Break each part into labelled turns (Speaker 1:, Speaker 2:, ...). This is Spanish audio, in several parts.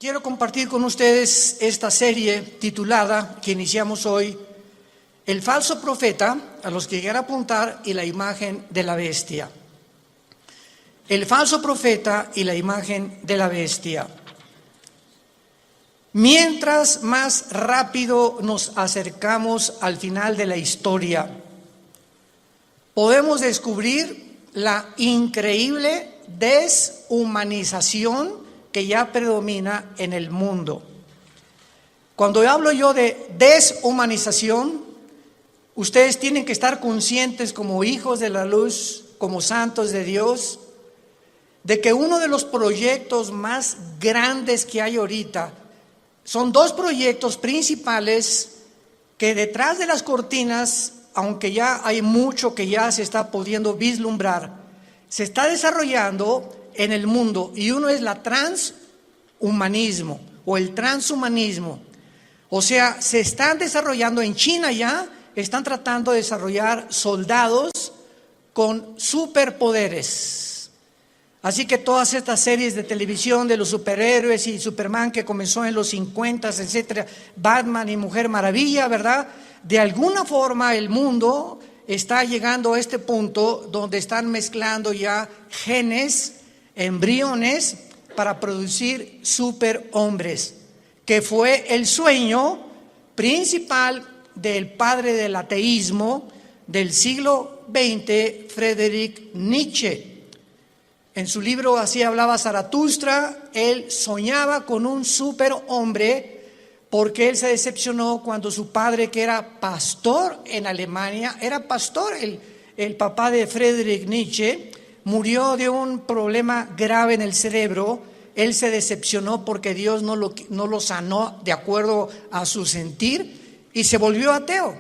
Speaker 1: Quiero compartir con ustedes esta serie titulada, que iniciamos hoy, El falso profeta, a los que llegan a apuntar, y la imagen de la bestia. El falso profeta y la imagen de la bestia. Mientras más rápido nos acercamos al final de la historia, podemos descubrir la increíble deshumanización que ya predomina en el mundo. Cuando hablo yo de deshumanización, ustedes tienen que estar conscientes como hijos de la luz, como santos de Dios, de que uno de los proyectos más grandes que hay ahorita son dos proyectos principales que detrás de las cortinas, aunque ya hay mucho que ya se está pudiendo vislumbrar, se está desarrollando en el mundo, y uno es la transhumanismo o el transhumanismo. O sea, se están desarrollando en China ya, están tratando de desarrollar soldados con superpoderes. Así que todas estas series de televisión de los superhéroes y Superman que comenzó en los 50, etcétera, Batman y Mujer Maravilla, ¿verdad? De alguna forma el mundo está llegando a este punto donde están mezclando ya genes, embriones, para producir superhombres, que fue el sueño principal del padre del ateísmo del siglo XX, Friedrich Nietzsche. En su libro Así hablaba Zaratustra, él soñaba con un superhombre porque él se decepcionó cuando su padre, que era pastor en Alemania, era pastor, el papá de Friedrich Nietzsche, murió de un problema grave en el cerebro. Él se decepcionó porque Dios no lo sanó de acuerdo a su sentir y se volvió ateo.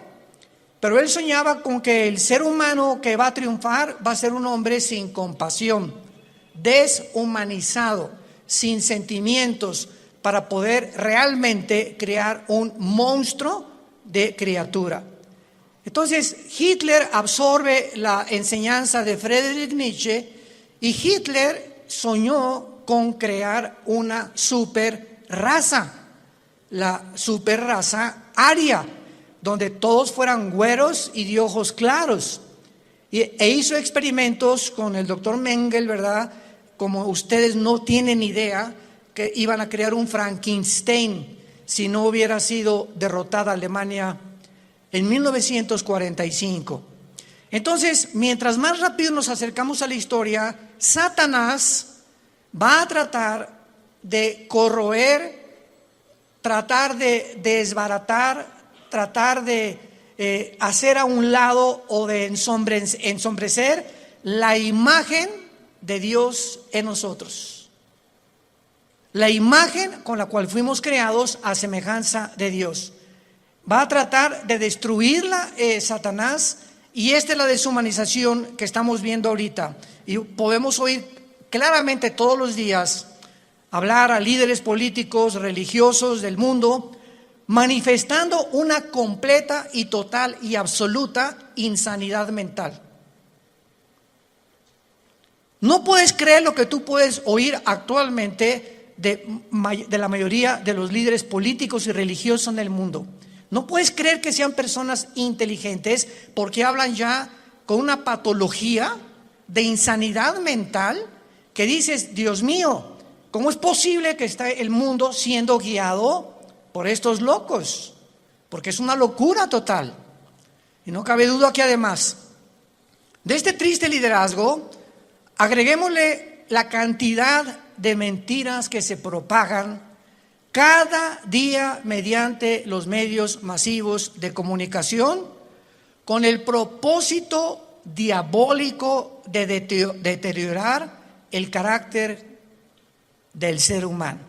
Speaker 1: Pero él soñaba con que el ser humano que va a triunfar va a ser un hombre sin compasión, deshumanizado, sin sentimientos, para poder realmente crear un monstruo de criatura. Entonces Hitler absorbe la enseñanza de Friedrich Nietzsche y Hitler soñó con crear una super raza, la super raza aria, donde todos fueran güeros y de ojos claros. E hizo experimentos con el doctor Mengele, ¿verdad? Como ustedes no tienen idea, que iban a crear un Frankenstein si no hubiera sido derrotada Alemania en 1945. Entonces, mientras más rápido nos acercamos a la historia, Satanás va a tratar de corroer, tratar de desbaratar, tratar de hacer a un lado o de ensombrecer la imagen de Dios en nosotros. La imagen con la cual fuimos creados a semejanza de Dios. Va a tratar de destruirla Satanás, y esta es la deshumanización que estamos viendo ahorita. Y podemos oír claramente todos los días hablar a líderes políticos, religiosos del mundo, manifestando una completa y total y absoluta insanidad mental. No puedes creer lo que tú puedes oír actualmente de la mayoría de los líderes políticos y religiosos en el mundo. No puedes creer que sean personas inteligentes porque hablan ya con una patología de insanidad mental que dices, Dios mío, ¿cómo es posible que esté el mundo siendo guiado por estos locos? Porque es una locura total. Y no cabe duda que además de este triste liderazgo, agreguémosle la cantidad de mentiras que se propagan cada día mediante los medios masivos de comunicación, con el propósito diabólico de deteriorar el carácter del ser humano.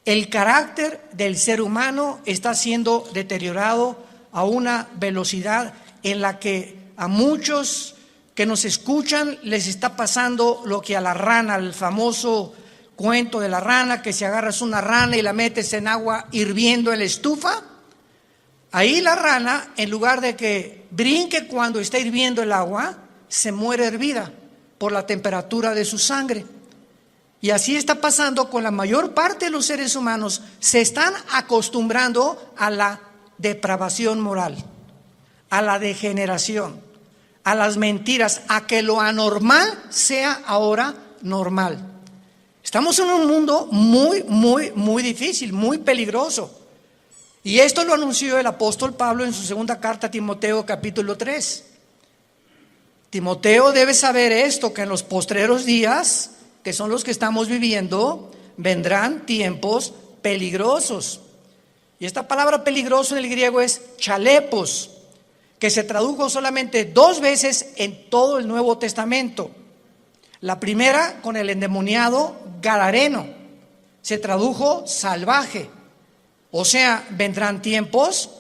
Speaker 1: El carácter del ser humano está siendo deteriorado a una velocidad en la que a muchos que nos escuchan les está pasando lo que a la rana, el famoso cuento de la rana, que si agarras una rana y la metes en agua hirviendo en la estufa, ahí la rana, en lugar de que brinque cuando está hirviendo el agua, se muere hervida por la temperatura de su sangre. Y así está pasando con la mayor parte de los seres humanos. Se están acostumbrando a la depravación moral, a la degeneración, a las mentiras, a que lo anormal sea ahora normal. Estamos en un mundo muy difícil, muy peligroso. Y esto lo anunció el apóstol Pablo en su segunda carta a Timoteo, capítulo 3. Timoteo debe saber esto, que en los postreros días, que son los que estamos viviendo, vendrán tiempos peligrosos. Y esta palabra peligroso en el griego es chalepos, que se tradujo solamente 2 veces en todo el Nuevo Testamento. La primera con el endemoniado gadareno, se tradujo salvaje. O sea, vendrán tiempos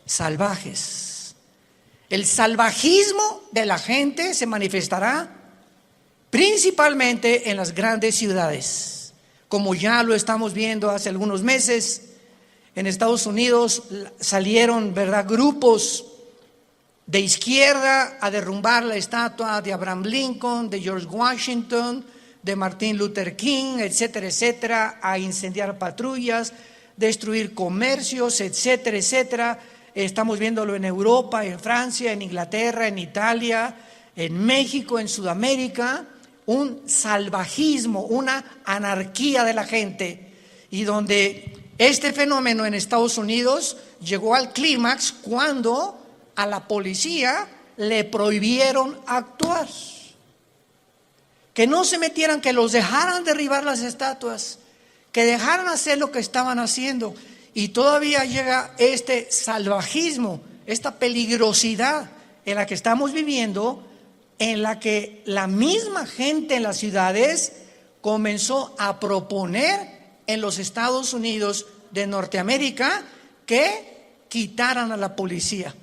Speaker 1: salvajes. El salvajismo de la gente se manifestará principalmente en las grandes ciudades, como ya lo estamos viendo hace algunos meses. En Estados Unidos salieron, ¿verdad?, grupos de izquierda a derrumbar la estatua de Abraham Lincoln, de George Washington, de Martin Luther King, etcétera, etcétera, a incendiar patrullas, destruir comercios, etcétera, etcétera. Estamos viéndolo en Europa, en Francia, en Inglaterra, en Italia, en México, en Sudamérica, un salvajismo, una anarquía de la gente, y donde este fenómeno en Estados Unidos llegó al clímax cuando a la policía le prohibieron actuar, que no se metieran, que los dejaran derribar las estatuas, que dejaran hacer lo que estaban haciendo. Y todavía llega este salvajismo, esta peligrosidad en la que estamos viviendo, en la que la misma gente en las ciudades comenzó a proponer en los Estados Unidos de Norteamérica que quitaran a la policía.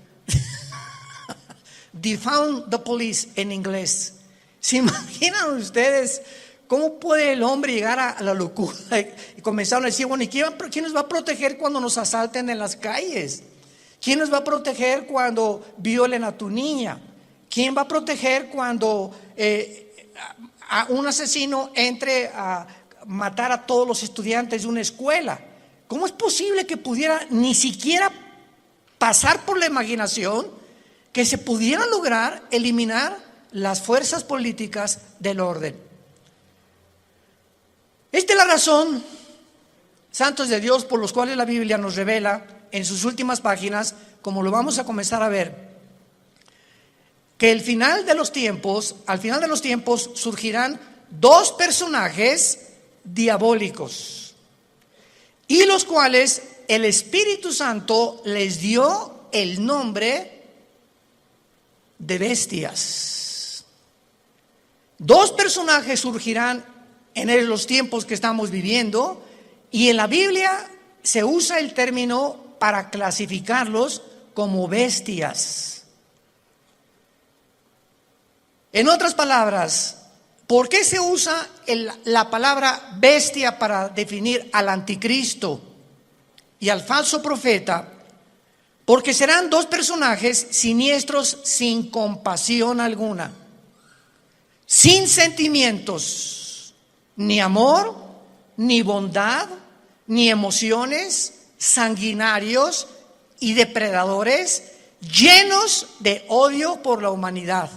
Speaker 1: Defund the police en inglés. ¿Se imaginan ustedes cómo puede el hombre llegar a la locura? Y comenzaron a decir, bueno, ¿y quién nos va a proteger cuando nos asalten en las calles? ¿Quién nos va a proteger cuando violen a tu niña? ¿Quién va a proteger cuando a un asesino entre a matar a todos los estudiantes de una escuela? ¿Cómo es posible que pudiera ni siquiera pasar por la imaginación que se pudiera lograr eliminar las fuerzas políticas del orden? Esta es la razón, santos de Dios, por los cuales la Biblia nos revela en sus últimas páginas, como lo vamos a comenzar a ver, que al final de los tiempos surgirán 2 personajes diabólicos, y los cuales el Espíritu Santo les dio el nombre de bestias. 2 personajes surgirán en los tiempos que estamos viviendo, y en la Biblia se usa el término para clasificarlos como bestias. En otras palabras, ¿por qué se usa la palabra bestia para definir al anticristo y al falso profeta? Porque serán 2 personajes siniestros, sin compasión alguna, sin sentimientos, ni amor, ni bondad, ni emociones, sanguinarios y depredadores, llenos de odio por la humanidad.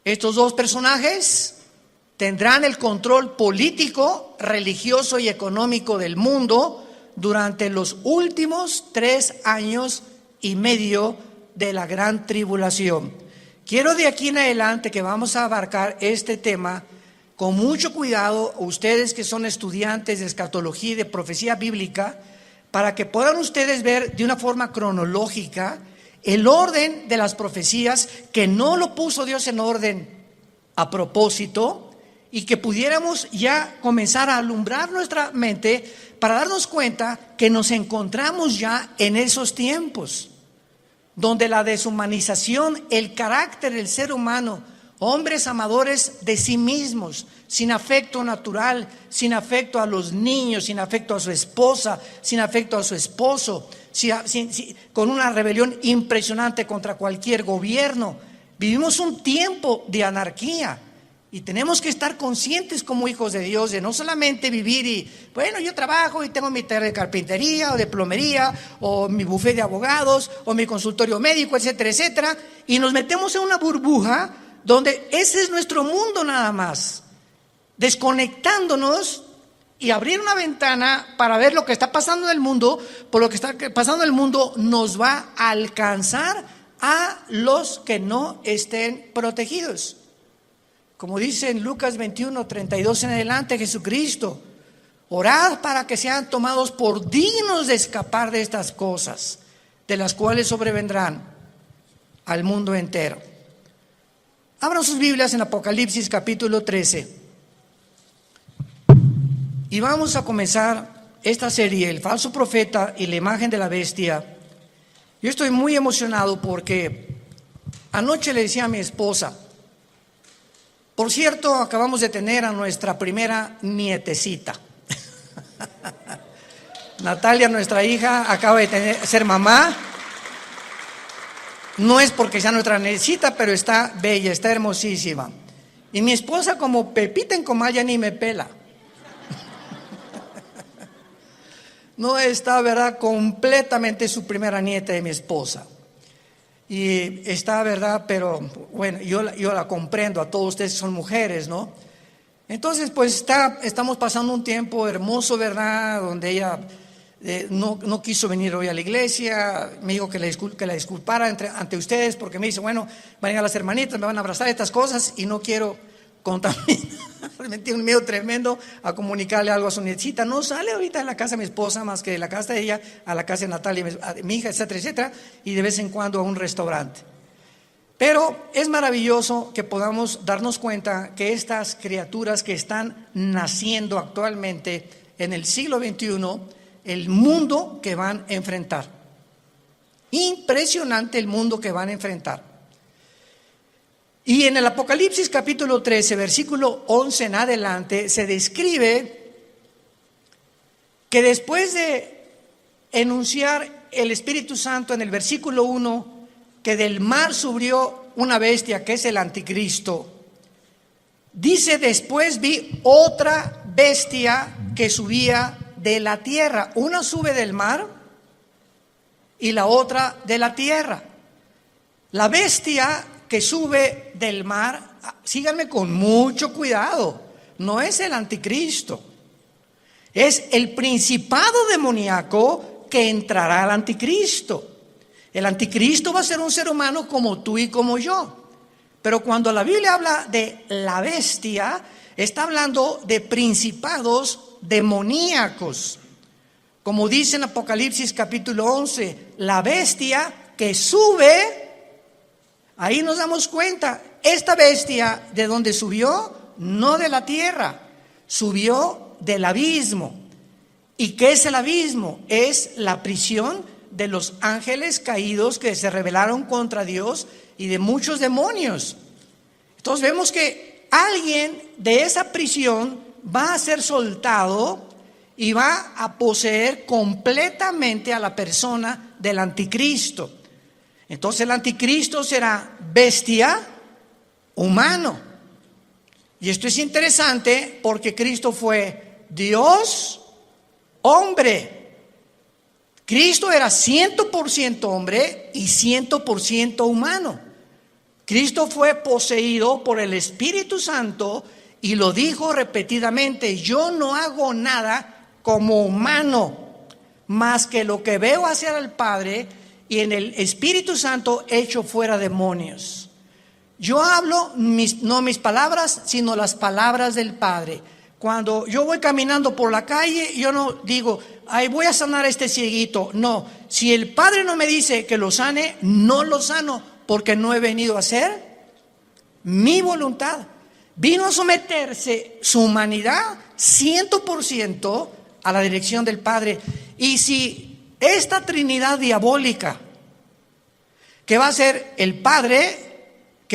Speaker 1: Estos 2 personajes tendrán el control político, religioso y económico del mundo durante los últimos 3 años y medio de la gran tribulación. Quiero de aquí en adelante que vamos a abarcar este tema con mucho cuidado, ustedes que son estudiantes de escatología y de profecía bíblica, para que puedan ustedes ver de una forma cronológica el orden de las profecías, que no lo puso Dios en orden a propósito, y que pudiéramos ya comenzar a alumbrar nuestra mente para darnos cuenta que nos encontramos ya en esos tiempos donde la deshumanización, el carácter del ser humano, hombres amadores de sí mismos, sin afecto natural, sin afecto a los niños, sin afecto a su esposa, sin afecto a su esposo, con una rebelión impresionante contra cualquier gobierno. Vivimos un tiempo de anarquía, Y tenemos que estar conscientes como hijos de Dios de no solamente vivir y, bueno, yo trabajo y tengo mi taller de carpintería o de plomería o mi bufete de abogados o mi consultorio médico, etcétera, etcétera. Y nos metemos en una burbuja donde ese es nuestro mundo nada más. Desconectándonos y abrir una ventana para ver lo que está pasando en el mundo, por lo que está pasando en el mundo nos va a alcanzar a los que no estén protegidos. Como dice en Lucas 21, 32 en adelante, Jesucristo, orad para que sean tomados por dignos de escapar de estas cosas, de las cuales sobrevendrán al mundo entero. Abran sus Biblias en Apocalipsis capítulo 13. Y vamos a comenzar esta serie, el falso profeta y la imagen de la bestia. Yo estoy muy emocionado porque anoche le decía a mi esposa, por cierto, acabamos de tener a nuestra primera nietecita. Natalia, nuestra hija, acaba de ser mamá. No es porque sea nuestra nietecita, pero está bella, está hermosísima. Y mi esposa, como Pepita en comal, ya ni me pela. No está, ¿verdad?, completamente su primera nieta de mi esposa. Y está, ¿verdad?, pero bueno, yo la comprendo, a todos ustedes son mujeres, ¿no? Entonces, pues estamos pasando un tiempo hermoso, ¿verdad?, donde ella no quiso venir hoy a la iglesia. Me dijo que la disculpara ante ustedes, porque me dice, bueno, van a llegar las hermanitas, me van a abrazar, estas cosas, y no quiero contaminar. Me tiene un miedo tremendo a comunicarle algo a su nietecita. No sale ahorita de la casa de mi esposa más que de la casa de ella a la casa de Natalia, mi hija, etcétera, etcétera, y de vez en cuando a un restaurante. Pero es maravilloso que podamos darnos cuenta que estas criaturas que están naciendo actualmente en el siglo XXI, el mundo que van a enfrentar. Impresionante el mundo que van a enfrentar. Y en el Apocalipsis capítulo 13, versículo 11 en adelante, se describe que después de enunciar el Espíritu Santo en el versículo 1, que del mar subió una bestia que es el anticristo, dice: después vi otra bestia que subía de la tierra. Una sube del mar y la otra de la tierra. La bestia que sube del mar, síganme con mucho cuidado, no es el anticristo, es el principado demoníaco que entrará al anticristo. El anticristo va a ser un ser humano como tú y como yo, pero cuando la Biblia habla de la bestia, está hablando de principados demoníacos, como dice en Apocalipsis capítulo 11, la bestia que sube. Ahí nos damos cuenta, esta bestia, ¿de dónde subió? No de la tierra, subió del abismo. ¿Y qué es el abismo? Es la prisión de los ángeles caídos que se rebelaron contra Dios y de muchos demonios. Entonces vemos que alguien de esa prisión va a ser soltado y va a poseer completamente a la persona del anticristo. Entonces el anticristo será bestia, humano. Y esto es interesante porque Cristo fue Dios, hombre. Cristo era 100% hombre y 100% humano. Cristo fue poseído por el Espíritu Santo y lo dijo repetidamente: yo no hago nada como humano, más que lo que veo hacer al Padre, y en el Espíritu Santo echo fuera demonios. Yo hablo no mis palabras, sino las palabras del Padre. Cuando yo voy caminando por la calle, yo no digo, ay, voy a sanar a este cieguito. No, si el Padre no me dice que lo sane, no lo sano, porque no he venido a hacer mi voluntad. Vino a someterse su humanidad 100% a la dirección del Padre. Y si esta Trinidad diabólica, que va a ser el Padre,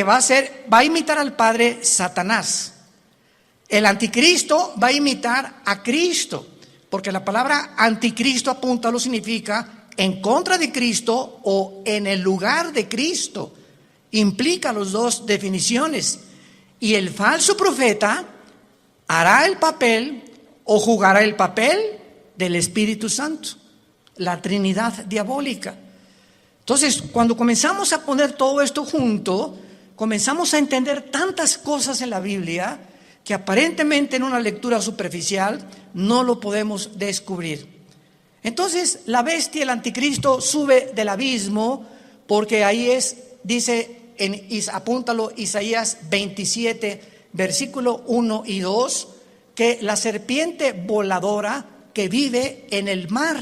Speaker 1: va a imitar al Padre, Satanás. El anticristo va a imitar a Cristo, porque la palabra anticristo apunta, lo significa en contra de Cristo o en el lugar de Cristo. Implica las dos definiciones. Y el falso profeta hará el papel o jugará el papel del Espíritu Santo, la Trinidad diabólica. Entonces, cuando comenzamos a poner todo esto junto, comenzamos a entender tantas cosas en la Biblia que aparentemente en una lectura superficial no lo podemos descubrir. Entonces, la bestia, el anticristo, sube del abismo, porque ahí dice, apúntalo, Isaías 27, versículo 1 y 2, que la serpiente voladora que vive en el mar.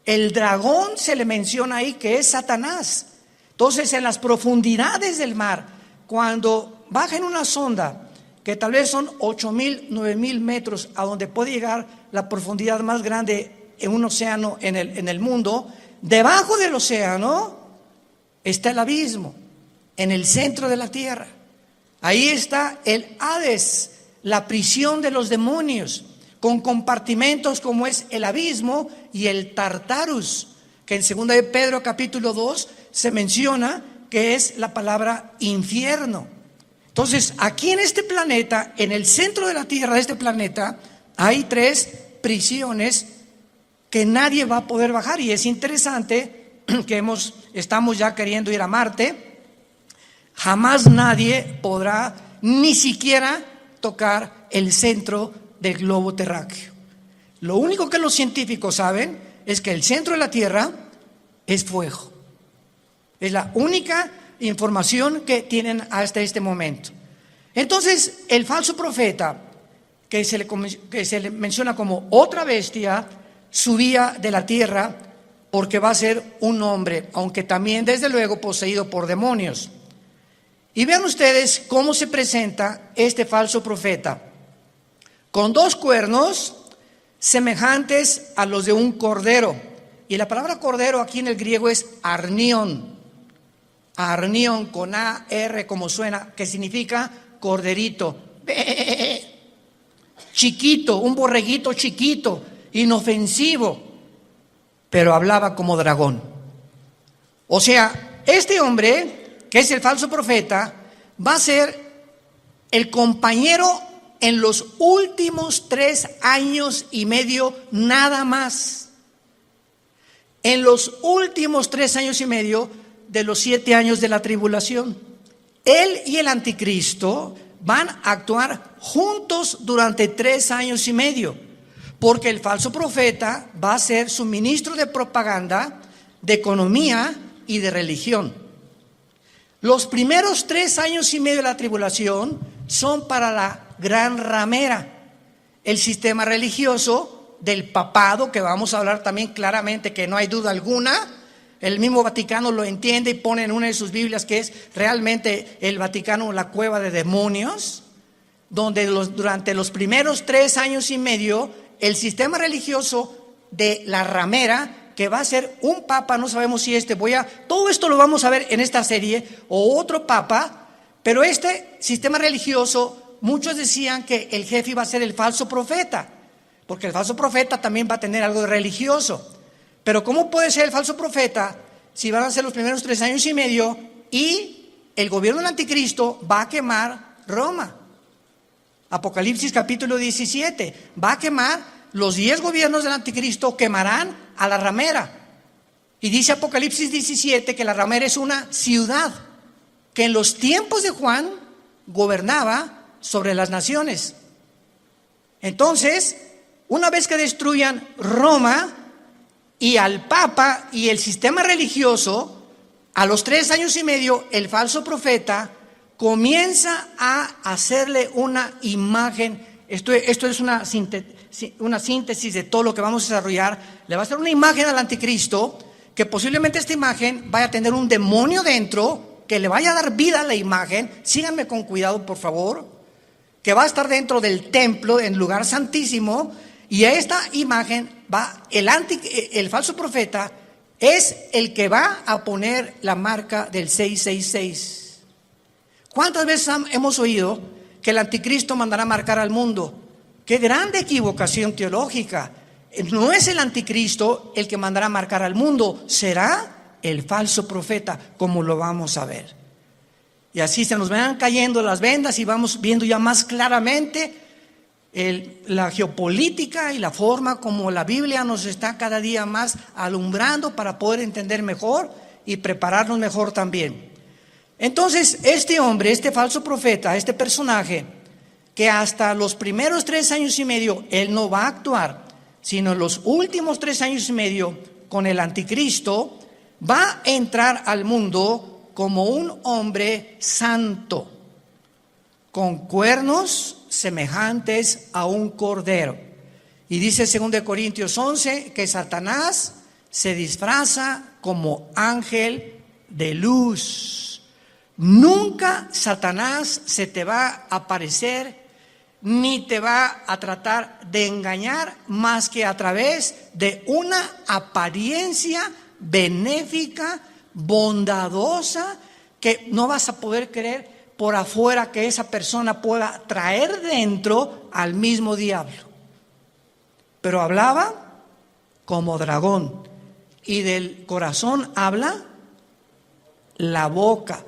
Speaker 1: El dragón se le menciona ahí que es Satanás. Entonces, en las profundidades del mar, cuando baja en una sonda, que tal vez son 8,000, 9,000 metros, a donde puede llegar la profundidad más grande en un océano en el mundo, debajo del océano está el abismo, en el centro de la tierra. Ahí está el Hades, la prisión de los demonios, con compartimentos como es el abismo y el Tartarus, que en 2 de Pedro capítulo 2 se menciona que es la palabra infierno. Entonces, aquí en este planeta, en el centro de la tierra de este planeta, hay 3 prisiones que nadie va a poder bajar. Y es interesante que estamos ya queriendo ir a Marte. Jamás nadie podrá ni siquiera tocar el centro del globo terráqueo. Lo único que los científicos saben es que el centro de la Tierra es fuego. Es la única información que tienen hasta este momento. Entonces, el falso profeta, que se le menciona como otra bestia, subía de la tierra porque va a ser un hombre, aunque también desde luego poseído por demonios. Y vean ustedes cómo se presenta este falso profeta, con 2 cuernos semejantes a los de un cordero. Y la palabra cordero aquí en el griego es arnión. Arnión con A-R como suena, que significa corderito. Chiquito, un borreguito chiquito, inofensivo, pero hablaba como dragón. O sea, este hombre, que es el falso profeta, va a ser el compañero en los últimos 3 años y medio nada más. En los últimos 3 años y medio de los 7 años de la tribulación. Él y el anticristo van a actuar juntos durante 3 años y medio, porque el falso profeta va a ser su ministro de propaganda, de economía y de religión. Los primeros 3 años y medio de la tribulación son para la gran ramera, el sistema religioso del papado, que vamos a hablar también claramente, que no hay duda alguna. El mismo Vaticano lo entiende y pone en una de sus Biblias que es realmente el Vaticano la cueva de demonios, donde durante los primeros 3 años y medio el sistema religioso de la ramera, que va a ser un papa, no sabemos si todo esto lo vamos a ver en esta serie, o otro papa, pero este sistema religioso, muchos decían que el jefe iba a ser el falso profeta, porque el falso profeta también va a tener algo de religioso. Pero ¿cómo puede ser el falso profeta si van a ser los primeros 3 años y medio y el gobierno del anticristo va a quemar Roma? Apocalipsis capítulo 17, va a quemar, los 10 gobiernos del anticristo quemarán a la ramera. Y dice Apocalipsis 17 que la ramera es una ciudad que en los tiempos de Juan gobernaba sobre las naciones. Entonces, una vez que destruyan Roma y al Papa y el sistema religioso, a los 3 años y medio, el falso profeta comienza a hacerle una imagen. Esto es una síntesis de todo lo que vamos a desarrollar. Le va a hacer una imagen al anticristo, que posiblemente esta imagen vaya a tener un demonio dentro, que le vaya a dar vida a la imagen. Síganme con cuidado, por favor. Que va a estar dentro del templo, en el lugar santísimo. Y a esta imagen el falso profeta es el que va a poner la marca del 666. ¿Cuántas veces hemos oído que el anticristo mandará marcar al mundo? ¡Qué grande equivocación teológica! No es el anticristo el que mandará marcar al mundo, será el falso profeta, como lo vamos a ver. Y así se nos van cayendo las vendas y vamos viendo ya más claramente la geopolítica y la forma como la Biblia nos está cada día más alumbrando para poder entender mejor y prepararnos mejor también. Entonces, este hombre, este falso profeta, este personaje, que hasta los primeros 3 años y medio él no va a actuar, sino en los últimos 3 años y medio con el anticristo, va a entrar al mundo como un hombre santo, con cuernos semejantes a un cordero. Y dice 2 Corintios 11 que Satanás se disfraza como ángel de luz. Nunca Satanás se te va a aparecer ni te va a tratar de engañar más que a través de una apariencia benéfica, bondadosa, que no vas a poder creer por afuera que esa persona pueda traer dentro al mismo diablo. Pero hablaba como dragón, y del corazón habla la boca.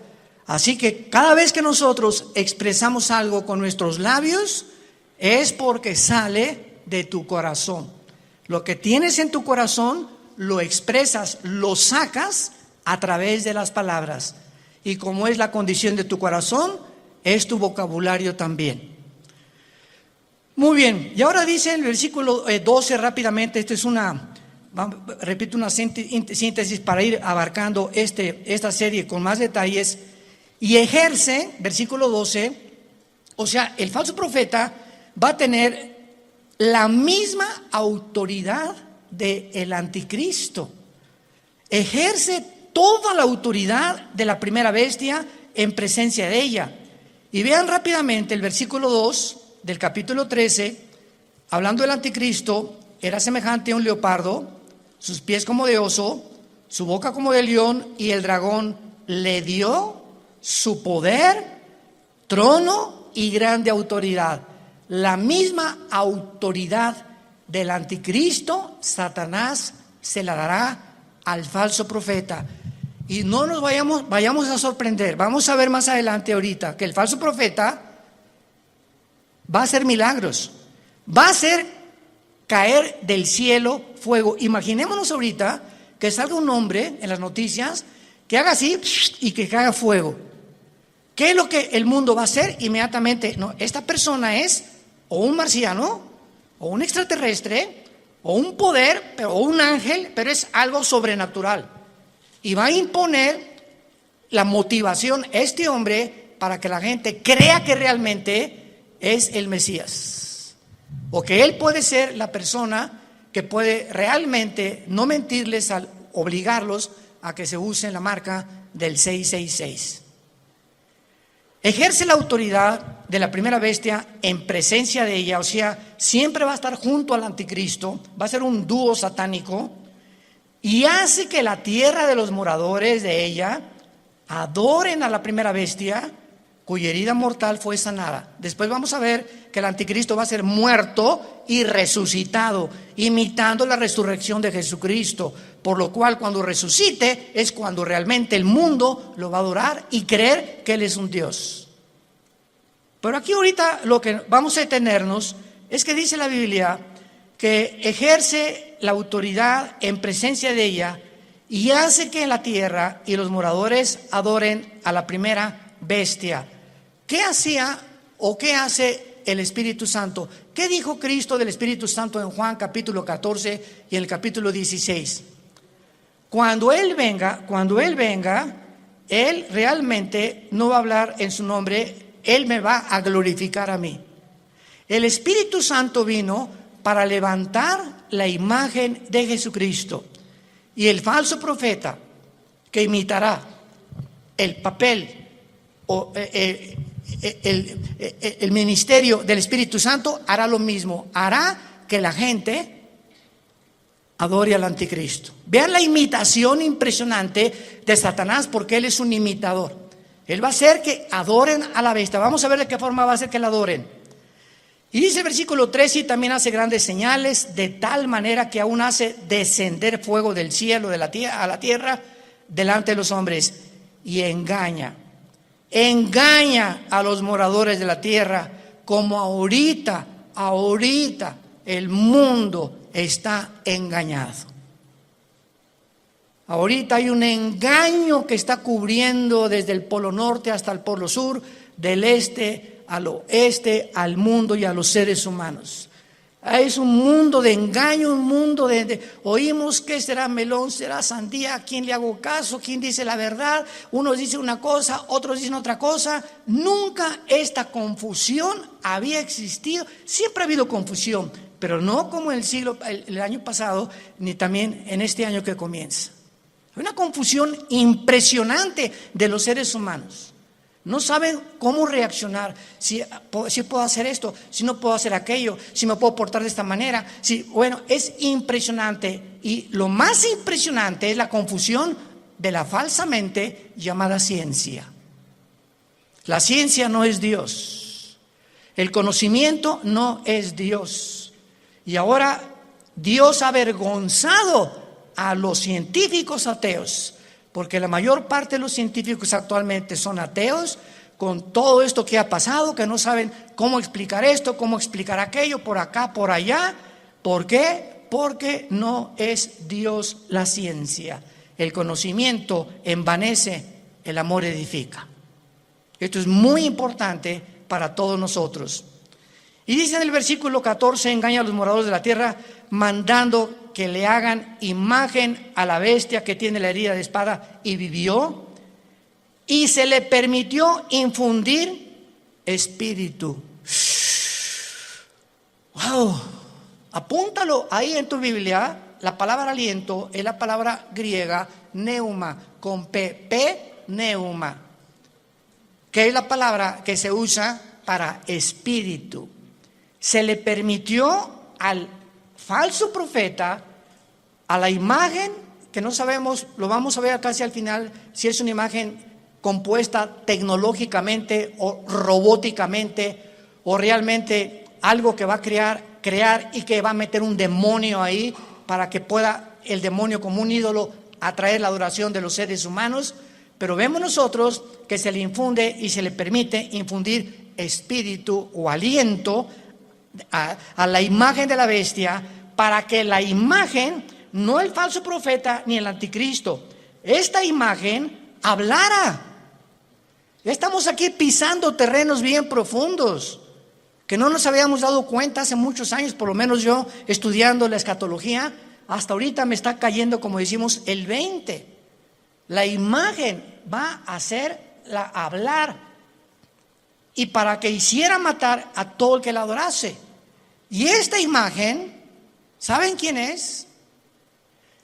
Speaker 1: Así que cada vez que nosotros expresamos algo con nuestros labios, es porque sale de tu corazón. Lo que tienes en tu corazón, lo expresas, lo sacas a través de las palabras. Y como es la condición de tu corazón, es tu vocabulario también. Muy bien, y ahora dice el versículo 12 rápidamente, repito una síntesis para ir abarcando esta serie con más detalles. Y ejerce, versículo 12, o sea, el falso profeta va a tener la misma autoridad del anticristo. Ejerce toda la autoridad de la primera bestia en presencia de ella. Y vean rápidamente el versículo 2 del capítulo 13, hablando del anticristo, era semejante a un leopardo, sus pies como de oso, su boca como de león, y el dragón le dio su poder, trono y grande autoridad. La misma autoridad del anticristo, Satanás se la dará al falso profeta. Y no nos vayamos a sorprender. Vamos a ver más adelante ahorita que el falso profeta va a hacer milagros, va a hacer caer del cielo fuego. Imaginémonos ahorita que salga un hombre en las noticias que haga así y que caiga fuego. ¿Qué es lo que el mundo va a hacer inmediatamente? No, esta persona es o un marciano, o un extraterrestre, o un poder, o un ángel, pero es algo sobrenatural. Y va a imponer la motivación a este hombre para que la gente crea que realmente es el Mesías. O que él puede ser la persona que puede realmente no mentirles al obligarlos a que se usen la marca del 666. Ejerce la autoridad de la primera bestia en presencia de ella, o sea, siempre va a estar junto al anticristo, va a ser un dúo satánico, y hace que la tierra de los moradores de ella adoren a la primera bestia, cuya herida mortal fue sanada. Después vamos a ver que el anticristo va a ser muerto y resucitado, imitando la resurrección de Jesucristo, por lo cual cuando resucite es cuando realmente el mundo lo va a adorar y creer que Él es un Dios. Pero aquí ahorita lo que vamos a detenernos es que dice la Biblia que ejerce la autoridad en presencia de ella y hace que en la tierra y los moradores adoren a la primera bestia. ¿Qué hacía o qué hace el Espíritu Santo? ¿Qué dijo Cristo del Espíritu Santo en Juan capítulo 14 y en el capítulo 16? Cuando Él venga, Él realmente no va a hablar en su nombre, Él me va a glorificar a mí. El Espíritu Santo vino para levantar la imagen de Jesucristo. Y el falso profeta que imitará el papel o el ministerio del Espíritu Santo hará lo mismo, hará que la gente adore al anticristo. Vean la imitación impresionante de Satanás, porque él es un imitador. Él va a hacer que adoren a la bestia. Vamos a ver de qué forma va a hacer que la adoren. Y dice el versículo 13, y también hace grandes señales, de tal manera que aún hace descender fuego del cielo a la tierra delante de los hombres, y engaña. engaña a los moradores de la tierra, como ahorita el mundo está engañado. Ahorita hay un engaño que está cubriendo desde el polo norte hasta el polo sur, del este al oeste, al mundo y a los seres humanos. Es un mundo de engaño, un mundo oímos que será melón, será sandía, ¿a quién le hago caso? ¿Quién dice la verdad? Unos dicen una cosa, otros dicen otra cosa. Nunca esta confusión había existido. Siempre ha habido confusión, pero no como el año pasado, ni también en este año que comienza. Hay una confusión impresionante de los seres humanos. No saben cómo reaccionar, si puedo hacer esto, si no puedo hacer aquello, si me puedo portar de esta manera. Bueno, es impresionante, y lo más impresionante es la confusión de la falsamente llamada ciencia. La ciencia no es Dios, el conocimiento no es Dios, y ahora Dios ha avergonzado a los científicos ateos, porque la mayor parte de los científicos actualmente son ateos, con todo esto que ha pasado, que no saben cómo explicar esto, cómo explicar aquello, por acá, por allá. ¿Por qué? Porque no es Dios la ciencia. El conocimiento envanece, el amor edifica. Esto es muy importante para todos nosotros. Y dice en el versículo 14, engaña a los moradores de la tierra, mandando que le hagan imagen a la bestia que tiene la herida de espada y vivió, y se le permitió infundir espíritu. ¡Wow! Apúntalo ahí en tu Biblia. La palabra aliento es la palabra griega neuma, con P, neuma, que es la palabra que se usa para espíritu. Se le permitió al falso profeta, a la imagen, que no sabemos, lo vamos a ver casi al final, si es una imagen compuesta tecnológicamente o robóticamente, o realmente algo que va a crear y que va a meter un demonio ahí para que pueda el demonio como un ídolo atraer la adoración de los seres humanos. Pero vemos nosotros que se le infunde y se le permite infundir espíritu o aliento a la imagen de la bestia, para que la imagen, no el falso profeta ni el anticristo, esta imagen hablara. Estamos aquí pisando terrenos bien profundos que no nos habíamos dado cuenta hace muchos años, por lo menos yo estudiando la escatología, hasta ahorita me está cayendo, como decimos, el 20. La imagen va a hacerla hablar, y para que hiciera matar a todo el que la adorase. Y esta imagen, ¿saben quién es?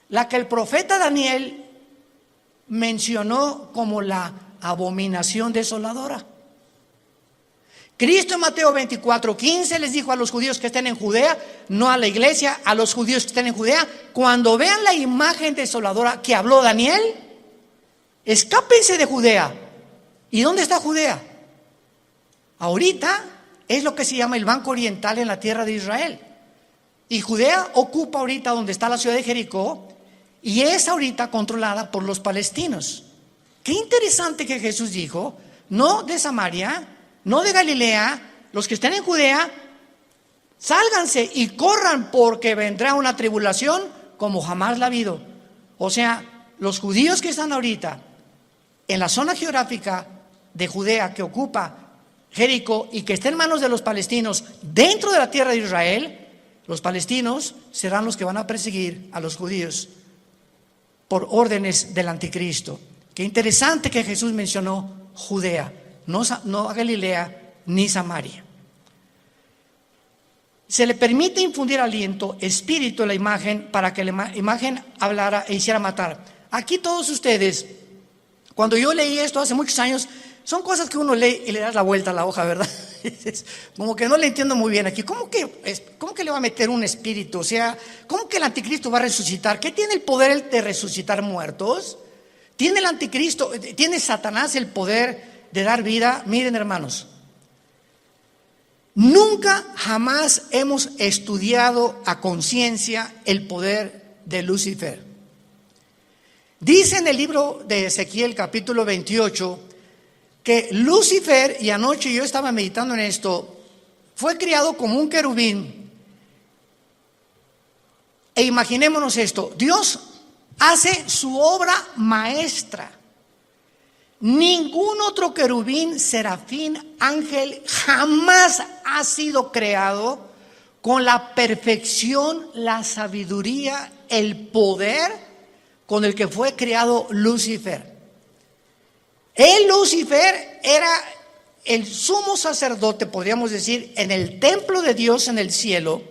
Speaker 1: La que el profeta Daniel mencionó como la abominación desoladora. Cristo en Mateo 24:15 les dijo a los judíos que estén en Judea, no a la iglesia, a los judíos que estén en Judea: cuando vean la imagen desoladora que habló Daniel, escápense de Judea. ¿Y dónde está Judea? Ahorita es lo que se llama el Banco Oriental en la tierra de Israel. Y Judea ocupa ahorita donde está la ciudad de Jericó, y es ahorita controlada por los palestinos. Qué interesante que Jesús dijo: no de Samaria, no de Galilea, los que estén en Judea, sálganse y corran, porque vendrá una tribulación como jamás la ha habido. O sea, los judíos que están ahorita en la zona geográfica de Judea que ocupa Jericó y que está en manos de los palestinos dentro de la tierra de Israel, los palestinos serán los que van a perseguir a los judíos por órdenes del anticristo. Qué interesante que Jesús mencionó Judea, no a Galilea ni Samaria. Se le permite infundir aliento, espíritu a la imagen, para que la imagen hablara e hiciera matar. Aquí todos ustedes, cuando yo leí esto hace muchos años, son cosas que uno lee y le das la vuelta a la hoja, ¿verdad? Como que no le entiendo muy bien aquí. ¿Cómo que le va a meter un espíritu? O sea, ¿cómo que el anticristo va a resucitar? ¿Qué tiene el poder de resucitar muertos? ¿Tiene el anticristo, tiene Satanás el poder de dar vida? Miren, hermanos, nunca jamás hemos estudiado a conciencia el poder de Lucifer. Dice en el libro de Ezequiel capítulo 28 que Lucifer, y anoche yo estaba meditando en esto, fue criado como un querubín. E imaginémonos esto, Dios hace su obra maestra. Ningún otro querubín, serafín, ángel jamás ha sido creado con la perfección, la sabiduría, el poder con el que fue creado Lucifer. Lucifer era el sumo sacerdote, podríamos decir, en el templo de Dios en el cielo.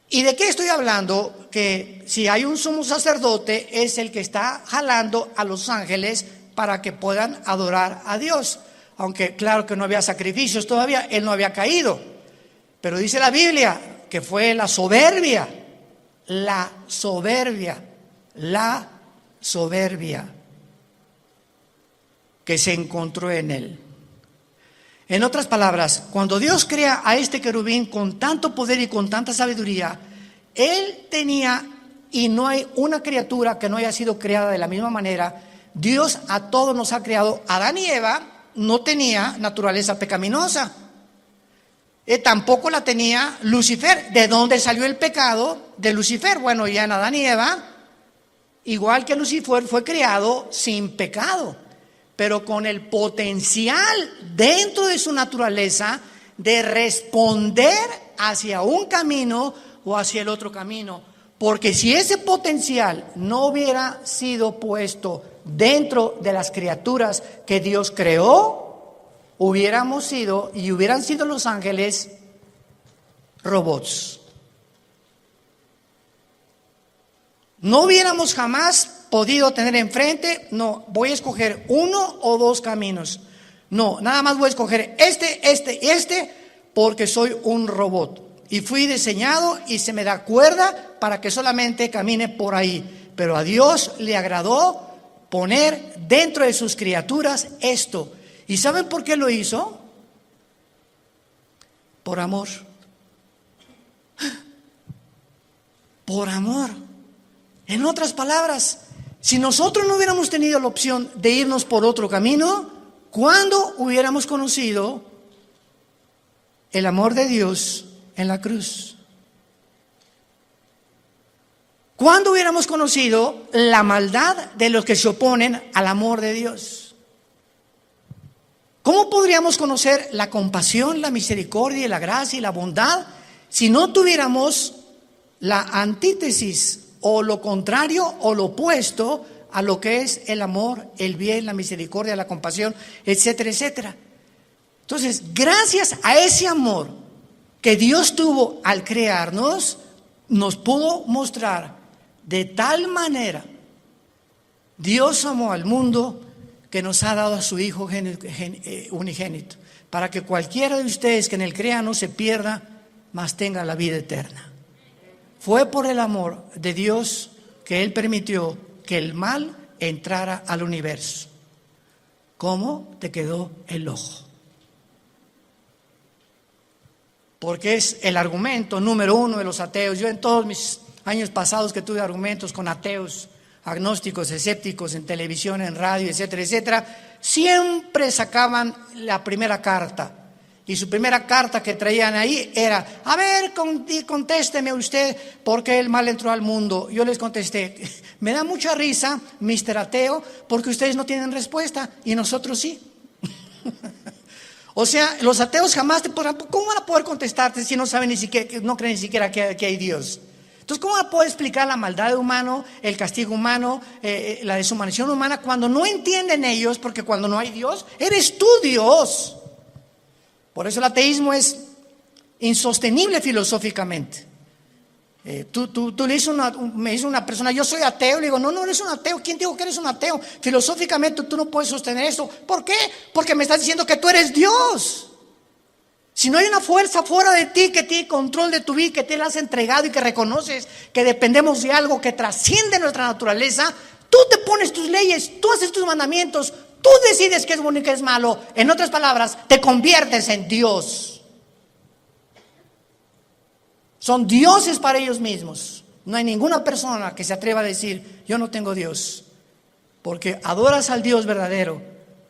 Speaker 1: ¿Y de qué estoy hablando? Que si hay un sumo sacerdote, es el que está jalando a los ángeles para que puedan adorar a Dios. Aunque claro que no había sacrificios todavía, él no había caído. Pero dice la Biblia que fue la soberbia que se encontró en él. En otras palabras, cuando Dios crea a este querubín con tanto poder y con tanta sabiduría, él tenía, y no hay una criatura que no haya sido creada de la misma manera. Dios a todos nos ha creado. Adán y Eva no tenía naturaleza pecaminosa. Tampoco la tenía Lucifer. ¿De dónde salió el pecado de Lucifer? Bueno, ya en Adán y Eva, igual que Lucifer, fue creado sin pecado, pero con el potencial dentro de su naturaleza de responder hacia un camino o hacia el otro camino. Porque si ese potencial no hubiera sido puesto dentro de las criaturas que Dios creó, hubiéramos sido y hubieran sido los ángeles robots. No hubiéramos jamás podido tener enfrente, no, voy a escoger uno o dos caminos. No, nada más voy a escoger este, porque soy un robot. Y fui diseñado y se me da cuerda para que solamente camine por ahí. Pero a Dios le agradó poner dentro de sus criaturas esto. ¿Y saben por qué lo hizo? Por amor. Por amor. En otras palabras, si nosotros no hubiéramos tenido la opción de irnos por otro camino, ¿cuándo hubiéramos conocido el amor de Dios en la cruz? ¿Cuándo hubiéramos conocido la maldad de los que se oponen al amor de Dios? ¿Cómo podríamos conocer la compasión, la misericordia, la gracia y la bondad si no tuviéramos la antítesis o lo contrario o lo opuesto a lo que es el amor, el bien, la misericordia, la compasión, etcétera, etcétera? Entonces, gracias a ese amor que Dios tuvo al crearnos, nos pudo mostrar de tal manera. Dios amó al mundo que nos ha dado a su Hijo unigénito, para que cualquiera de ustedes que en él crea no se pierda, mas tenga la vida eterna. Fue por el amor de Dios que Él permitió que el mal entrara al universo. ¿Cómo te quedó el ojo? Porque es el argumento número uno de los ateos. Yo en todos mis años pasados que tuve argumentos con ateos, agnósticos, escépticos, en televisión, en radio, etcétera, etcétera, siempre sacaban la primera carta. Y su primera carta que traían ahí era: a ver, contésteme usted, ¿por qué el mal entró al mundo? Yo les contesté: me da mucha risa, Mr. Ateo, porque ustedes no tienen respuesta y nosotros sí. O sea, los ateos jamás te podrán, ¿cómo van a poder contestarte si no saben ni siquiera, no creen ni siquiera que hay Dios? Entonces, ¿cómo van a poder explicar la maldad humana, el castigo humano, la deshumanización humana, cuando no entienden ellos? Porque cuando no hay Dios, eres tú Dios. Por eso el ateísmo es insostenible filosóficamente. Tú le dices me dice una persona: yo soy ateo. Le digo: no eres un ateo. ¿Quién dijo que eres un ateo? Filosóficamente tú no puedes sostener eso. ¿Por qué? Porque me estás diciendo que tú eres Dios. Si no hay una fuerza fuera de ti que tiene control de tu vida, que te la has entregado y que reconoces que dependemos de algo que trasciende nuestra naturaleza, tú te pones tus leyes, tú haces tus mandamientos, tú decides qué es bueno y qué es malo. En otras palabras, te conviertes en Dios. Son dioses para ellos mismos. No hay ninguna persona que se atreva a decir: yo no tengo Dios. Porque adoras al Dios verdadero,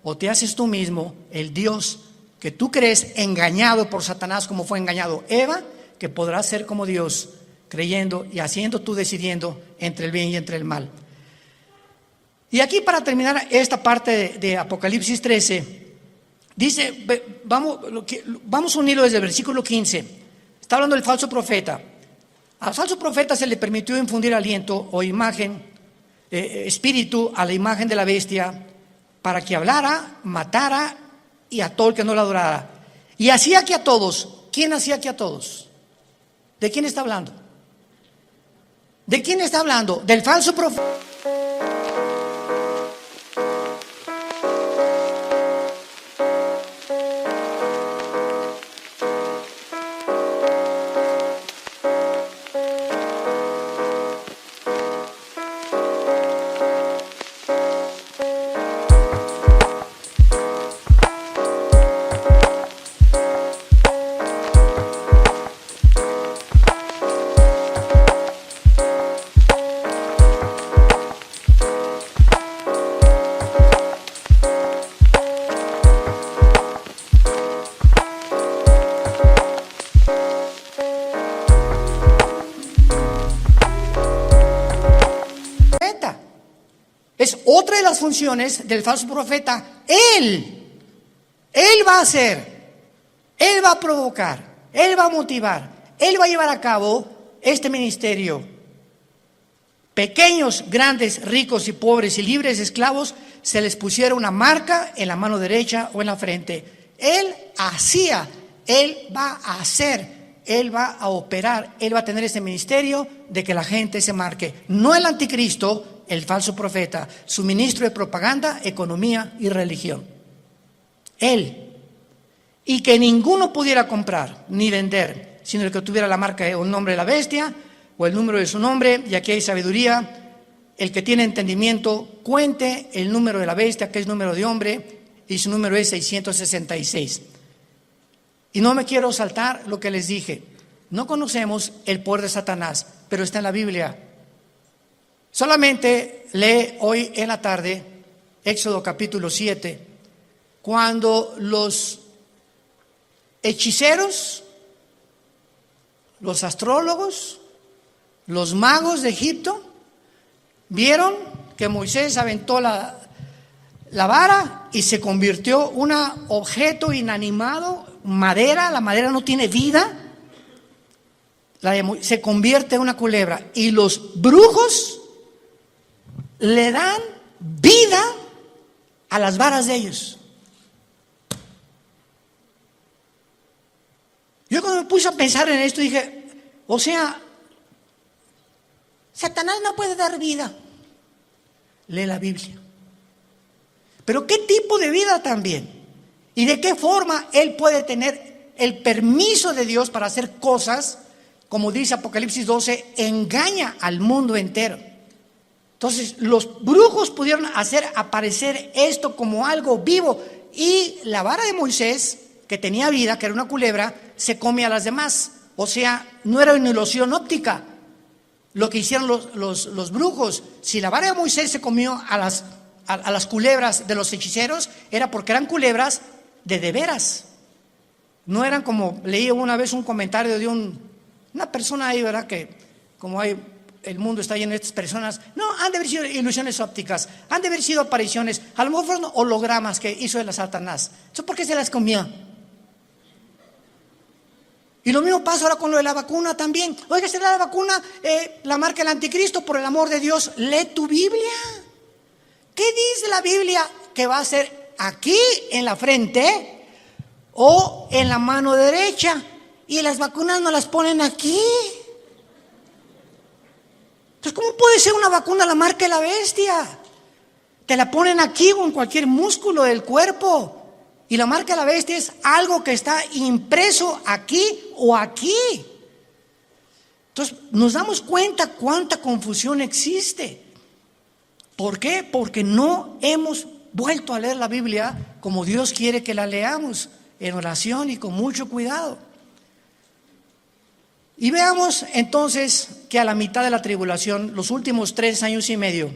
Speaker 1: o te haces tú mismo el Dios que tú crees, engañado por Satanás como fue engañado Eva, que podrás ser como Dios, creyendo y haciendo tú decidiendo entre el bien y entre el mal. Y aquí, para terminar esta parte de Apocalipsis 13, dice, vamos a unirlo desde el versículo 15. Está hablando del falso profeta. Al falso profeta se le permitió infundir aliento o imagen, espíritu a la imagen de la bestia, para que hablara, matara y a todo el que no la adorara. Y hacía que a todos. ¿Quién hacía que a todos? ¿De quién está hablando? ¿De quién está hablando? Del falso profeta. Es otra de las funciones del falso profeta. Él va a hacer, él va a provocar, él va a motivar, él va a llevar a cabo este ministerio. Pequeños, grandes, ricos y pobres y libres, esclavos, se les pusiera una marca en la mano derecha o en la frente. Él hacía, él va a hacer, él va a operar, él va a tener este ministerio de que la gente se marque. No el anticristo, el falso profeta, su ministro de propaganda, economía y religión. Él. Y que ninguno pudiera comprar ni vender, sino el que tuviera la marca o el nombre de la bestia o el número de su nombre. Y aquí hay sabiduría. El que tiene entendimiento, cuente el número de la bestia, que es número de hombre, y su número es 666. Y no me quiero saltar lo que les dije. No conocemos el poder de Satanás, pero está en la Biblia. Solamente lee hoy en la tarde Éxodo capítulo 7, cuando los hechiceros, los astrólogos, los magos de Egipto vieron que Moisés aventó la vara y se convirtió en un objeto inanimado, madera. La madera no tiene vida, se convierte en una culebra, y los brujos le dan vida a las varas de ellos. Yo cuando me puse a pensar en esto dije, o sea, Satanás no puede dar vida. Lee la Biblia. Pero ¿qué tipo de vida también? ¿Y de qué forma él puede tener el permiso de Dios para hacer cosas? Como dice Apocalipsis 12, engaña al mundo entero. Entonces los brujos pudieron hacer aparecer esto como algo vivo, y la vara de Moisés, que tenía vida, que era una culebra, se come a las demás. O sea, no era una ilusión óptica lo que hicieron los brujos. Si la vara de Moisés se comió a las culebras de los hechiceros, era porque eran culebras de veras. No eran como, leí una vez un comentario de una persona ahí, ¿verdad? Que como el mundo está lleno de estas personas, no, han de haber sido ilusiones ópticas, han de haber sido apariciones, a lo mejor fueron hologramas que hizo el Satanás. ¿Eso por qué se las comió? Y lo mismo pasa ahora con lo de la vacuna también. Oiga, ¿será la vacuna la marca del anticristo? Por el amor de Dios, lee tu Biblia. ¿Qué dice la Biblia que va a ser aquí en la frente o en la mano derecha? Y las vacunas no las ponen aquí. Entonces, ¿cómo puede ser una vacuna la marca de la bestia? Te la ponen aquí o en cualquier músculo del cuerpo. Y la marca de la bestia es algo que está impreso aquí o aquí. Entonces, nos damos cuenta cuánta confusión existe. ¿Por qué? Porque no hemos vuelto a leer la Biblia como Dios quiere que la leamos, en oración y con mucho cuidado. Y veamos entonces que a la mitad de la tribulación, los últimos 3 años y medio,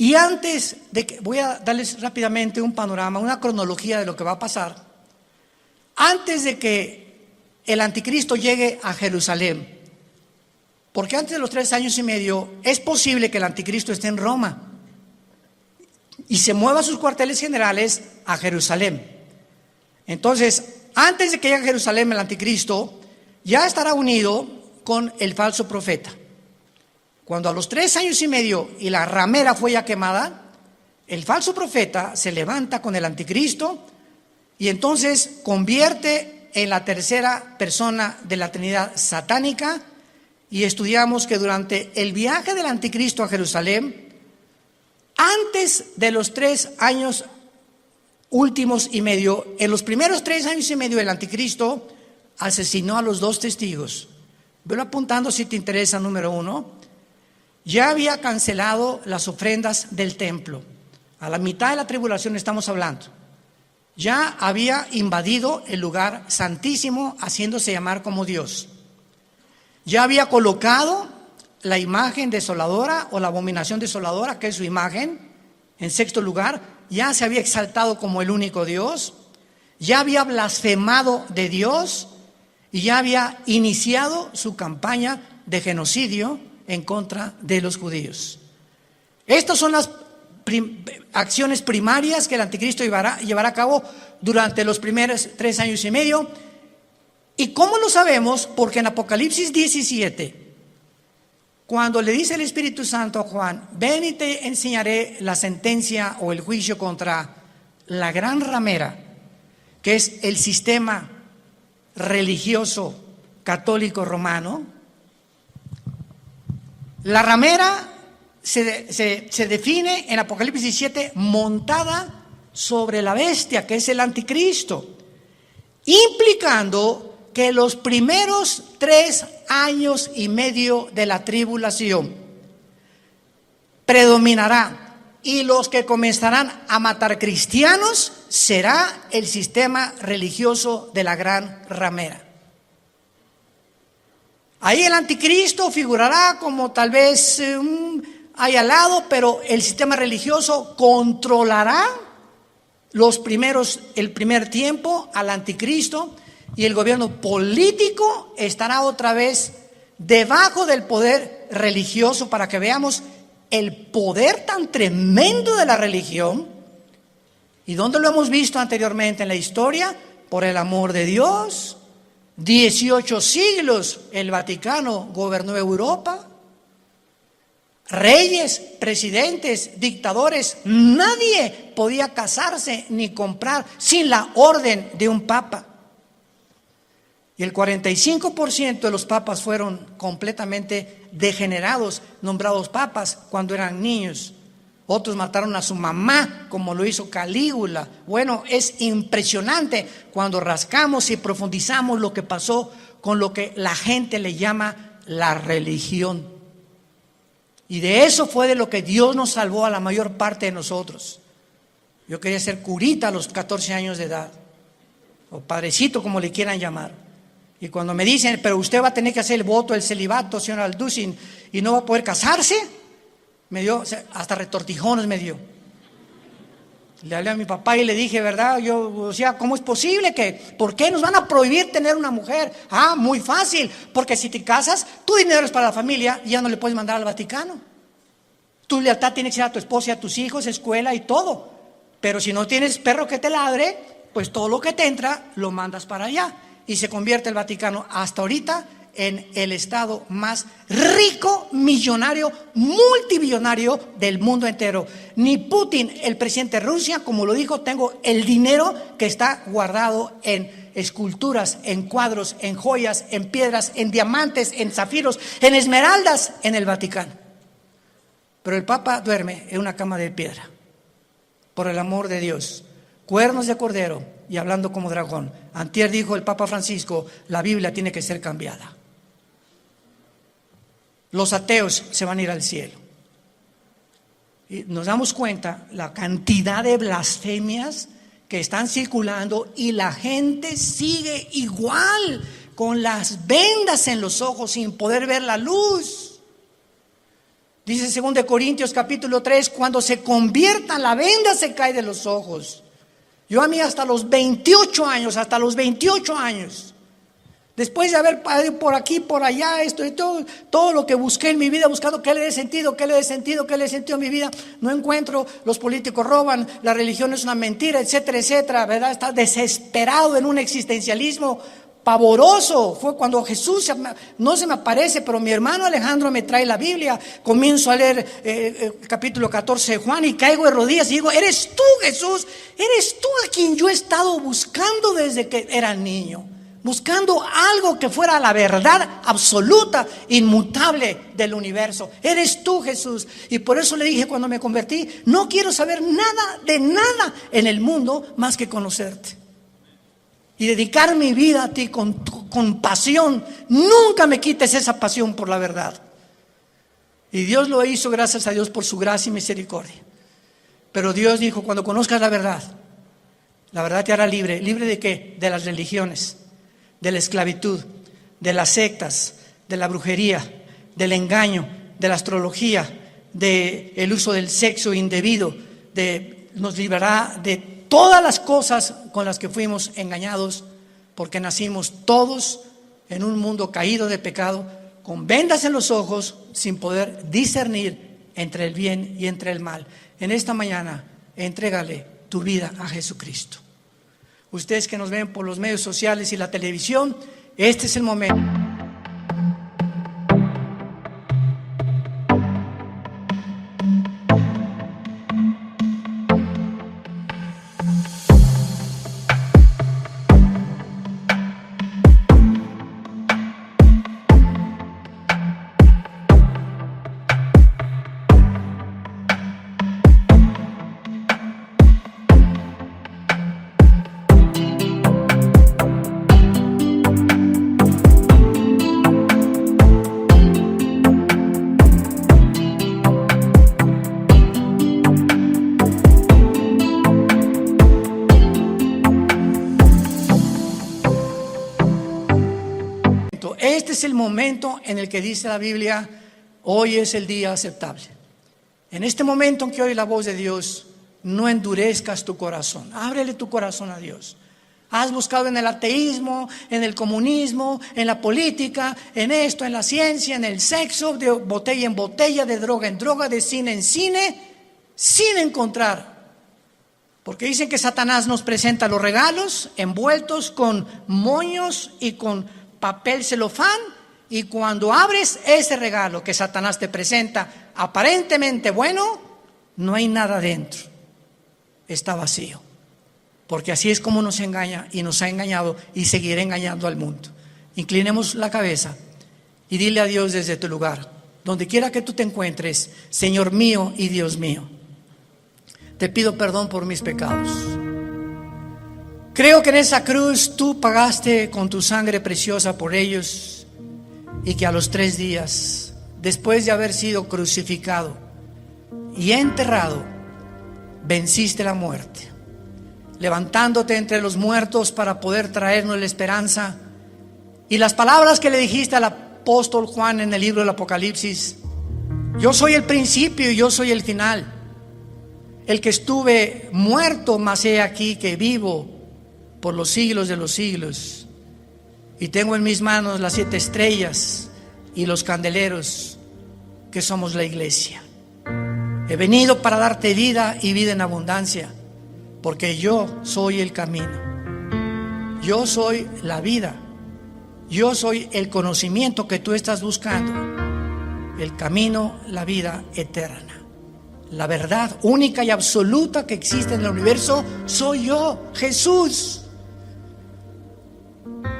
Speaker 1: Y antes de que, voy a darles rápidamente un panorama, una cronología de lo que va a pasar. Antes de que el anticristo llegue a Jerusalén, porque antes de los 3 años y medio es posible que el anticristo esté en Roma y se mueva sus cuarteles generales a Jerusalén. Entonces, antes de que llegue a Jerusalén el anticristo, ya estará unido con el falso profeta. Cuando a los 3 años y medio y la ramera fue ya quemada, el falso profeta se levanta con el anticristo y entonces convierte en la tercera persona de la Trinidad satánica. Y estudiamos que durante el viaje del anticristo a Jerusalén, antes de los 3 años últimos y medio, en los primeros 3 años y medio el anticristo asesinó a los 2 testigos. Velo apuntando si te interesa. Número 1, ya había cancelado las ofrendas del templo. A la mitad de la tribulación estamos hablando. Ya había invadido el lugar santísimo, haciéndose llamar como Dios. Ya había colocado la imagen desoladora o la abominación desoladora, que es su imagen, en 6º lugar. Ya se había exaltado como el único Dios. Ya había blasfemado de Dios y ya había iniciado su campaña de genocidio en contra de los judíos. Estas son las acciones primarias que el anticristo llevará a cabo durante los primeros 3 años y medio. ¿Y cómo lo sabemos? Porque en Apocalipsis 17, cuando le dice el Espíritu Santo a Juan, ven y te enseñaré la sentencia o el juicio contra la gran ramera, que es el sistema religioso católico romano. La ramera se define en Apocalipsis 17 montada sobre la bestia, que es el anticristo, implicando que los primeros 3 años y medio de la tribulación predominará, y los que comenzarán a matar cristianos será el sistema religioso de la gran ramera. Ahí el anticristo figurará como tal vez ahí al lado, pero el sistema religioso controlará el primer tiempo al anticristo, y el gobierno político estará otra vez debajo del poder religioso, para que veamos el poder tan tremendo de la religión. ¿Y dónde lo hemos visto anteriormente en la historia? Por el amor de Dios. 18 siglos el Vaticano gobernó Europa. Reyes, presidentes, dictadores, nadie podía casarse ni comprar sin la orden de un papa. Y el 45% de los papas fueron completamente degenerados, nombrados papas cuando eran niños. Otros mataron a su mamá, como lo hizo Calígula. Bueno, es impresionante cuando rascamos y profundizamos lo que pasó con lo que la gente le llama la religión. Y de eso fue de lo que Dios nos salvó a la mayor parte de nosotros. Yo quería ser curita a los 14 años de edad, o padrecito, como le quieran llamar. Y cuando me dicen, pero usted va a tener que hacer el voto, el celibato, señor Alducin, y no va a poder casarse, me dio, hasta retortijones me dio. Le hablé a mi papá y le dije, ¿verdad? ¿Cómo es posible por qué nos van a prohibir tener una mujer? Ah, muy fácil, porque si te casas, tu dinero es para la familia y ya no le puedes mandar al Vaticano. Tu lealtad tiene que ser a tu esposa y a tus hijos, escuela y todo. Pero si no tienes perro que te ladre, pues todo lo que te entra lo mandas para allá. Y se convierte el Vaticano hasta ahorita en el estado más rico, millonario, multimillonario del mundo entero. Ni Putin, el presidente de Rusia, como lo dijo, tengo el dinero que está guardado en esculturas, en cuadros, en joyas, en piedras, en diamantes, en zafiros, en esmeraldas en el Vaticano. Pero el Papa duerme en una cama de piedra, por el amor de Dios. Cuernos de cordero y hablando como dragón. Antier dijo el Papa Francisco, la Biblia tiene que ser cambiada. Los ateos se van a ir al cielo. Y nos damos cuenta la cantidad de blasfemias que están circulando y la gente sigue igual, con las vendas en los ojos sin poder ver la luz. Dice 2 Corintios capítulo 3, cuando se convierta la venda se cae de los ojos. Yo a mí hasta los 28 años, después de haber ido por aquí, por allá, esto y todo lo que busqué en mi vida, buscando qué le dé sentido a mi vida, no encuentro. Los políticos roban, la religión es una mentira, etcétera, etcétera, ¿verdad? Está desesperado en un existencialismo pavoroso. Fue cuando Jesús no se me aparece, pero mi hermano Alejandro me trae la Biblia. Comienzo a leer el capítulo 14 de Juan y caigo de rodillas y digo: eres tú, Jesús, eres tú a quien yo he estado buscando desde que era niño, buscando algo que fuera la verdad absoluta, inmutable del universo. Eres tú, Jesús. Y por eso le dije cuando me convertí: no quiero saber nada de nada en el mundo más que conocerte y dedicar mi vida a ti con pasión. Nunca me quites esa pasión por la verdad. Y Dios lo hizo, gracias a Dios, por su gracia y misericordia. Pero Dios dijo: cuando conozcas la verdad te hará libre. ¿Libre de qué? De las religiones, de la esclavitud, de las sectas, de la brujería, del engaño, de la astrología, del uso del sexo indebido. Nos librará de todas las cosas con las que fuimos engañados, porque nacimos todos en un mundo caído de pecado, con vendas en los ojos, sin poder discernir entre el bien y entre el mal. En esta mañana, entrégale tu vida a Jesucristo. Ustedes que nos ven por los medios sociales y la televisión, este es el momento. Este es el momento en el que dice la Biblia: hoy es el día aceptable. En este momento en que oye la voz de Dios, no endurezcas tu corazón. Ábrele tu corazón a Dios. Has buscado en el ateísmo, en el comunismo, en la política, en esto, en la ciencia, en el sexo, de botella en botella, de droga en droga, de cine en cine, sin encontrar. Porque dicen que Satanás nos presenta los regalos envueltos con moños y con papel celofán, y cuando abres ese regalo que Satanás te presenta, aparentemente bueno, no hay nada dentro, está vacío. Porque así es como nos engaña y nos ha engañado y seguirá engañando al mundo. Inclinemos la cabeza y dile a Dios desde tu lugar, donde quiera que tú te encuentres: Señor mío y Dios mío, te pido perdón por mis pecados. Creo que en esa cruz tú pagaste con tu sangre preciosa por ellos, y que a los 3 días, después de haber sido crucificado y enterrado, venciste la muerte, levantándote entre los muertos para poder traernos la esperanza. Y las palabras que le dijiste al apóstol Juan en el libro del Apocalipsis: yo soy el principio y yo soy el final, el que estuve muerto, mas he aquí que vivo por los siglos de los siglos, y tengo en mis manos las 7 estrellas y los candeleros, que somos la iglesia. He venido para darte vida y vida en abundancia, porque yo soy el camino, yo soy la vida, yo soy el conocimiento que tú estás buscando, el camino, la vida eterna. La verdad única y absoluta que existe en el universo soy yo, Jesús.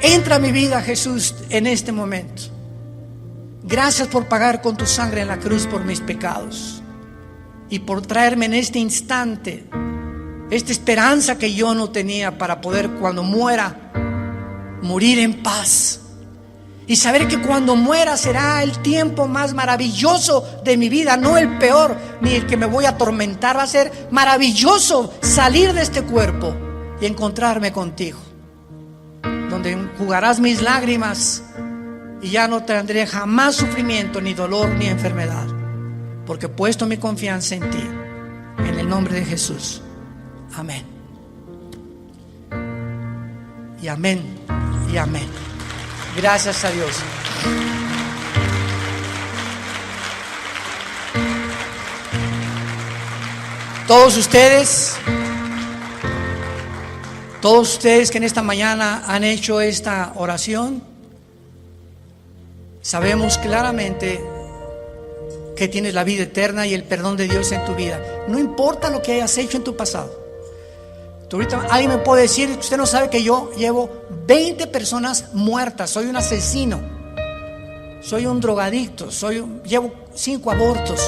Speaker 1: Entra a mi vida, Jesús, en este momento. Gracias por pagar con tu sangre en la cruz por mis pecados y por traerme en este instante esta esperanza que yo no tenía, para poder, cuando muera, morir en paz y saber que cuando muera será el tiempo más maravilloso de mi vida, no el peor ni el que me voy a atormentar. Va a ser maravilloso salir de este cuerpo y encontrarme contigo, donde enjugarás mis lágrimas y ya no tendré jamás sufrimiento, ni dolor, ni enfermedad. porque he puesto mi confianza en ti. En el nombre de Jesús. Amén. Y amén. Y amén. Gracias a Dios. Todos ustedes que en esta mañana han hecho esta oración, sabemos claramente que tienes la vida eterna y el perdón de Dios en tu vida. No importa lo que hayas hecho en tu pasado. Ahorita alguien me puede decir: usted no sabe que yo llevo 20 personas muertas, soy un asesino, soy un drogadicto, llevo 5 abortos,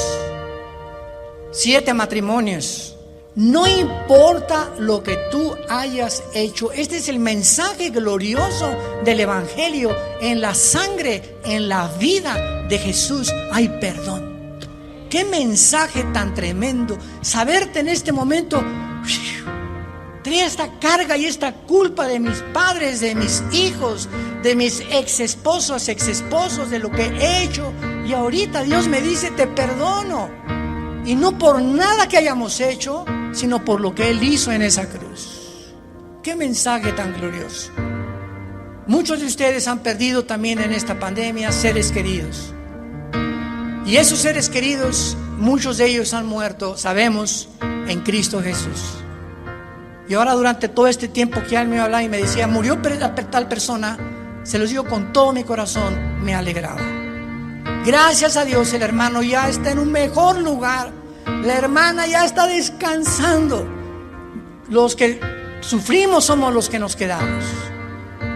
Speaker 1: 7 matrimonios. No importa lo que tú hayas hecho. Este es el mensaje glorioso del Evangelio. En la sangre, en la vida de Jesús hay perdón. Qué mensaje tan tremendo. Saberte en este momento: tenía esta carga y esta culpa de mis padres, de mis hijos, de mis exesposos, de lo que he hecho, y ahorita Dios me dice: te perdono. Y no por nada que hayamos hecho, sino por lo que Él hizo en esa cruz. Qué mensaje tan glorioso. Muchos de ustedes han perdido también en esta pandemia seres queridos. Y esos seres queridos, muchos de ellos han muerto, sabemos, en Cristo Jesús. Y ahora, durante todo este tiempo que Él me hablaba y me decía: murió tal persona, se los digo con todo mi corazón, me alegraba. Gracias a Dios, el hermano ya está en un mejor lugar. La hermana ya está descansando. Los que sufrimos somos los que nos quedamos.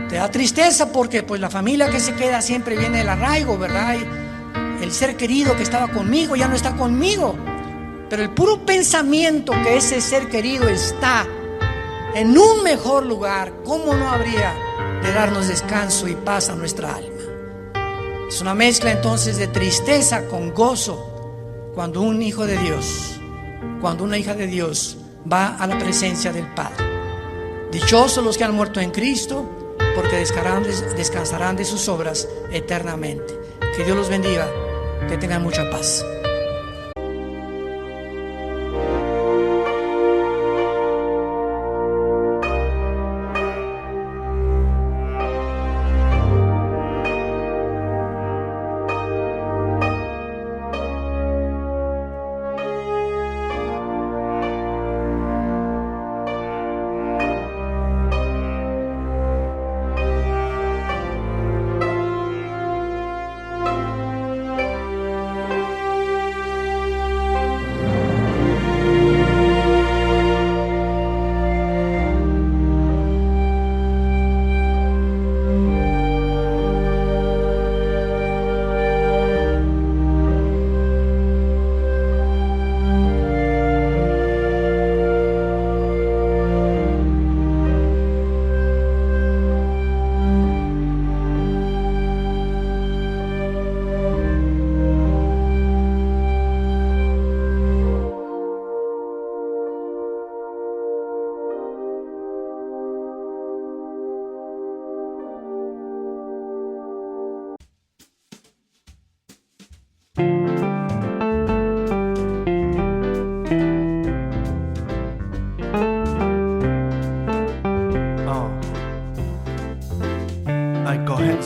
Speaker 1: Te da tristeza porque pues la familia que se queda siempre viene del arraigo, ¿verdad? Y el ser querido que estaba conmigo ya no está conmigo. Pero el puro pensamiento que ese ser querido está en un mejor lugar, ¿cómo no habría de darnos descanso y paz a nuestra alma? Es una mezcla entonces de tristeza con gozo cuando un hijo de Dios, cuando una hija de Dios va a la presencia del Padre. Dichosos los que han muerto en Cristo, porque descansarán de sus obras eternamente. Que Dios los bendiga, que tengan mucha paz.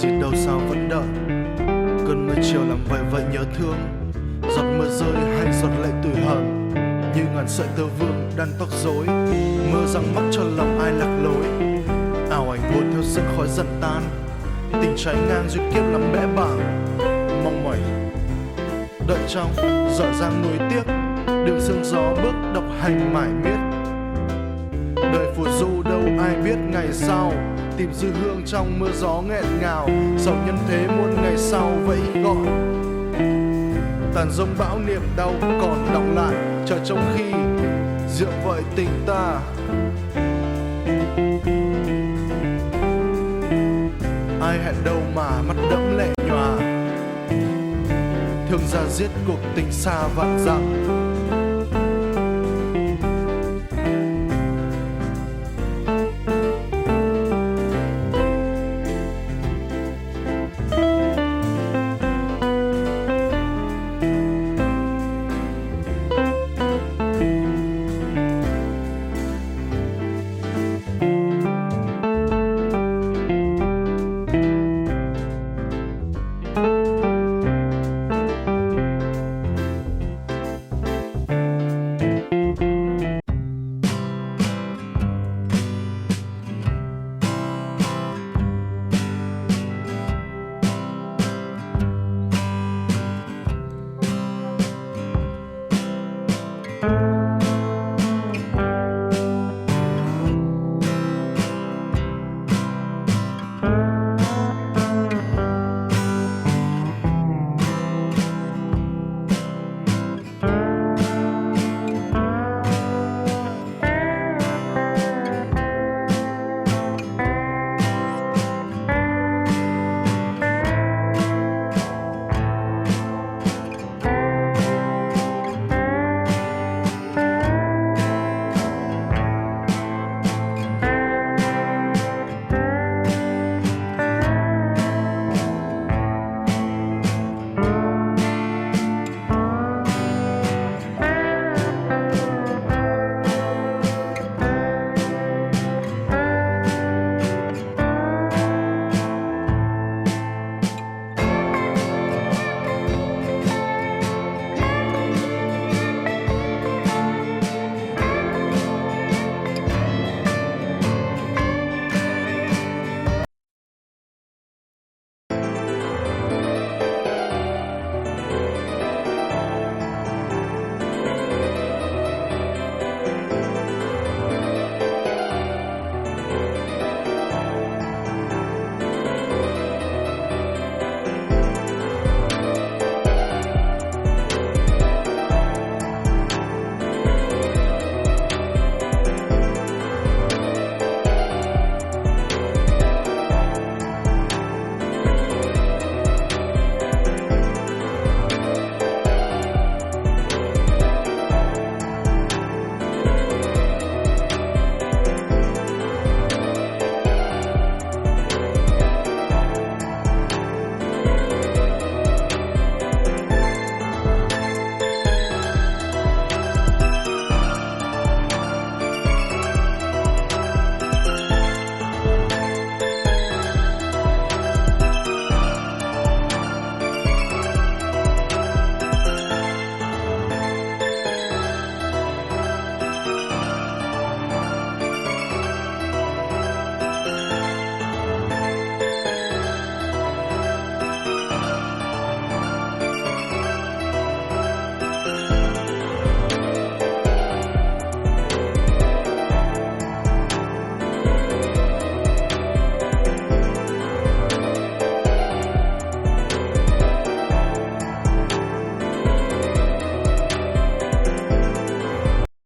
Speaker 2: gì đâu sao vẫn đợi. Cơn mưa chiều làm vầy vợi nhớ thương, giọt mưa rơi hay giọt lệ tủi hờn, như ngàn sợi tơ vương đan tóc rối. Mưa răng mắt cho lòng ai lạc lối, ảo ảnh buồn theo sương khói dần tan. Tình trái ngang duyên kiếp làm bẽ bảng, mong mỏi đợi trong dở dang nuối tiếc. Đường sương gió bước độc hành mải miết, đời phù du đâu ai biết ngày sau. Tìm dư hương trong mưa gió nghẹn ngào, sầu nhân thế muôn ngày sau vẫy gọi. Tàn dông bão niềm đau còn đọng lại, chờ trong khi rượu vợi tình ta. Ai hẹn đâu mà mắt đẫm lệ nhòa, thương ra giết cuộc tình xa vạn dặm.